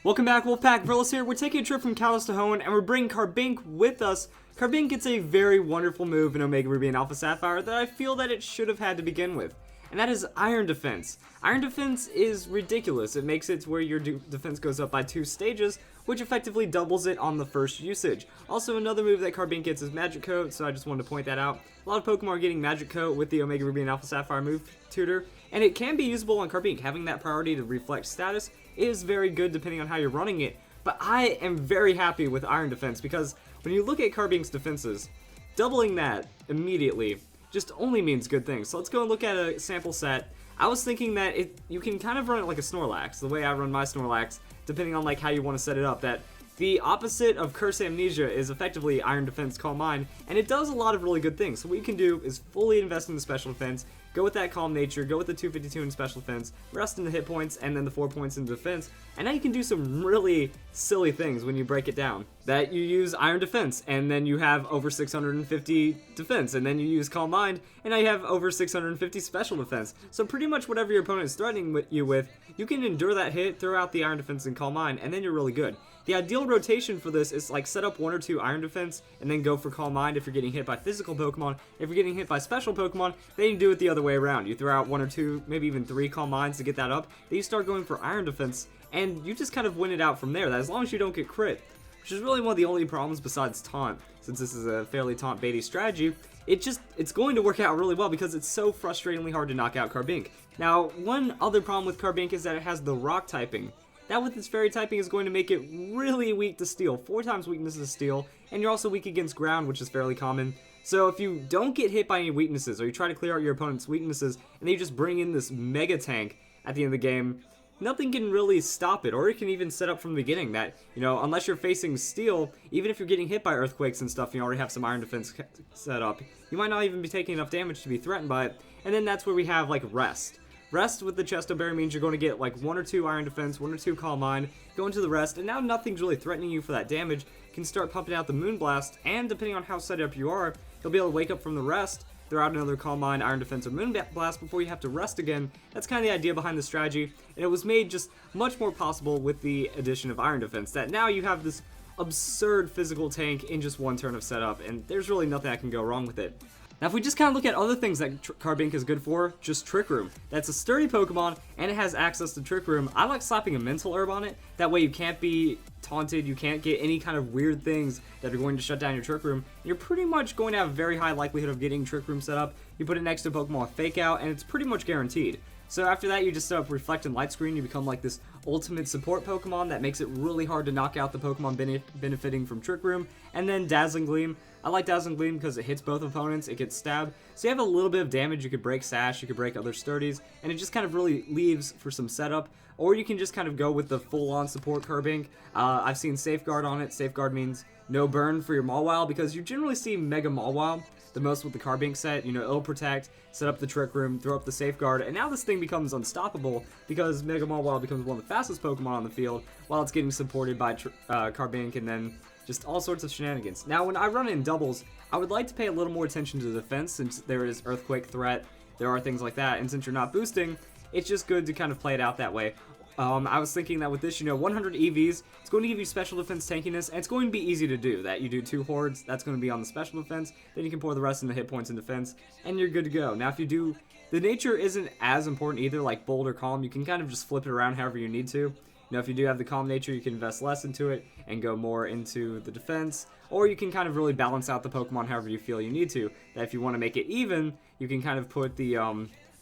Welcome back, Wolfpack. Verlis here. We're taking a trip from Kalos to Hoenn, and we're bringing Carbink with us. Carbink gets a very wonderful move in Omega Ruby and Alpha Sapphire that I feel that it should have had to begin with, and that is Iron Defense. Iron Defense is ridiculous. It makes it to where your defense goes up by 2 stages, which effectively doubles it on the first usage. Also, another move that Carbink gets is Magic Coat, so I just wanted to point that out. A lot of Pokemon are getting Magic Coat with the Omega Ruby and Alpha Sapphire move tutor, and it can be usable on Carbink. Having that priority to reflect status is very good depending on how you're running it, but I am very happy with Iron Defense because when you look at Carbink's defenses, doubling that immediately just only means good things. So let's go and look at a sample set. I was thinking that you can kind of run it like a Snorlax, the way I run my Snorlax, depending on like how you want to set it up, that the opposite of Curse Amnesia is effectively Iron Defense Calm Mind, and it does a lot of really good things. So what you can do is fully invest in the special defense, go with that Calm Nature, go with the 252 in special defense, rest in the hit points, and then the 4 points in defense, and now you can do some really silly things when you break it down. That you use Iron Defense, and then you have over 650 defense, and then you use Calm Mind, and now you have over 650 special defense. So pretty much whatever your opponent is threatening you with, you can endure that hit, throw out the Iron Defense and Calm Mind, and then you're really good. The ideal rotation for this is like set up 1 or 2 Iron Defense and then go for Calm Mind if you're getting hit by physical Pokemon. If you're getting hit by special Pokemon, then you do it the other way around. You throw out 1 or 2, maybe even 3 Calm Minds to get that up. Then you start going for Iron Defense, and you just kind of win it out from there. That as long as you don't get crit, which is really one of the only problems besides taunt, since this is a fairly taunt-baity strategy, it's going to work out really well because it's so frustratingly hard to knock out Carbink. Now, one other problem with Carbink is that it has the rock typing. That with its fairy typing is going to make it really weak to steel, 4 times weakness to steel, and you're also weak against ground, which is fairly common. So if you don't get hit by any weaknesses, or you try to clear out your opponent's weaknesses, and then you just bring in this mega tank at the end of the game, nothing can really stop it, or it can even set up from the beginning that, you know, unless you're facing steel, even if you're getting hit by earthquakes and stuff, you already have some Iron Defense set up, you might not even be taking enough damage to be threatened by it. And then that's where we have, like, Rest. Rest with the Chesto Berry means you're going to get like 1 or 2 Iron Defense, 1 or 2 Calm Mind, go into the Rest, and now nothing's really threatening you for that damage. You can start pumping out the Moonblast, and depending on how set up you are, you'll be able to wake up from the Rest, throw out another Calm Mind, Iron Defense, or Moonblast before you have to rest again. That's kind of the idea behind the strategy, and it was made just much more possible with the addition of Iron Defense, that now you have this absurd physical tank in just 1 turn of setup, and there's really nothing that can go wrong with it. Now, if we just kind of look at other things that Carbink is good for, just Trick Room. That's a sturdy Pokemon, and it has access to Trick Room. I like slapping a Mental Herb on it. That way you can't be taunted, you can't get any kind of weird things that are going to shut down your Trick Room. You're pretty much going to have a very high likelihood of getting Trick Room set up. You put it next to a Pokemon with Fake Out, and it's pretty much guaranteed. So after that, you just set up Reflect and Light Screen. You become like this ultimate support Pokemon that makes it really hard to knock out the Pokemon benefiting from Trick Room. And then Dazzling Gleam. I like Dazzling Gleam because it hits both opponents, it gets stabbed. So you have a little bit of damage, you could break Sash, you could break other sturdies, and it just kind of really leaves for some setup. Or you can just kind of go with the full-on support Carbink. I've seen Safeguard on it. Safeguard means no burn for your Mawile, because you generally see Mega Mawile the most with the Carbink set. You know, it'll protect, set up the Trick Room, throw up the Safeguard, and now this thing becomes unstoppable because Mega Mawile becomes one of the fastest Pokemon on the field while it's getting supported by Carbink, and then just all sorts of shenanigans. Now, when I run it in doubles, I would like to pay a little more attention to the defense since there is Earthquake threat, there are things like that, and since you're not boosting, it's just good to kind of play it out that way. I was thinking that with this, you know, 100 EVs, it's going to give you special defense tankiness, and it's going to be easy to do. That you do 2 hordes, that's going to be on the special defense, then you can pour the rest into hit points and defense, and you're good to go. Now, if you do, the nature isn't as important either, like Bold or Calm, you can kind of just flip it around however you need to. Now, if you do have the Calm nature, you can invest less into it and go more into the defense, or you can kind of really balance out the Pokemon however you feel you need to. That if you want to make it even, you can kind of put the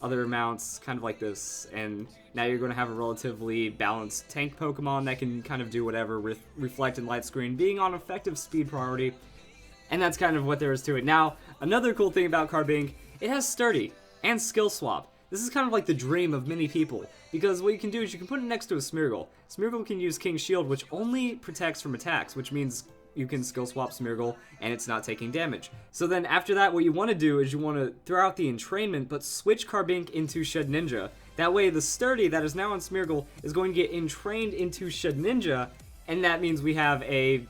other amounts kind of like this, and now you're going to have a relatively balanced tank Pokemon that can kind of do whatever with Reflect and Light Screen being on effective speed priority, and that's kind of what there is to it. Now, another cool thing about Carbink, it has Sturdy and Skill Swap. This is kind of like the dream of many people, because what you can do is you can put it next to a Smeargle. Smeargle can use King's Shield, which only protects from attacks, which means you can skill swap Smeargle and it's not taking damage. So then after that, what you want to do is you want to throw out the Entrainment, but switch Carbink into Shed Ninja. That way the Sturdy that is now on Smeargle is going to get entrained into Shed Ninja, and that means we have a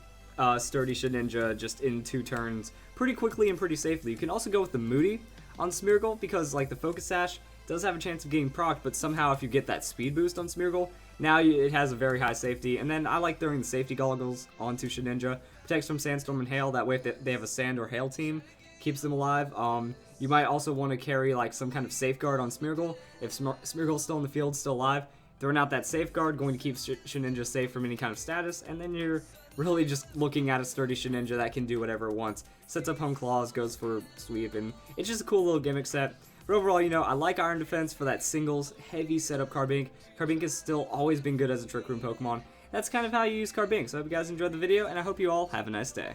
Sturdy Shed Ninja just in 2 turns pretty quickly and pretty safely. You can also go with the Moody on Smeargle because like the Focus Sash does have a chance of getting procced, but somehow if you get that speed boost on Smeargle, Now it has a very high safety, and then I like throwing the safety goggles onto Shedinja. Protects from sandstorm and hail, that way if they have a sand or hail team, keeps them alive. You might also want to carry like some kind of safeguard on Smeargle. If Smeargle's still in the field, still alive, throwing out that safeguard, going to keep Shedinja safe from any kind of status, and then you're really just looking at a sturdy Shedinja that can do whatever it wants. Sets up Home Claws, goes for sweep, and it's just a cool little gimmick set. But overall, you know, I like Iron Defense for that singles, heavy setup Carbink. Carbink has still always been good as a Trick Room Pokemon. That's kind of how you use Carbink. So I hope you guys enjoyed the video, and I hope you all have a nice day.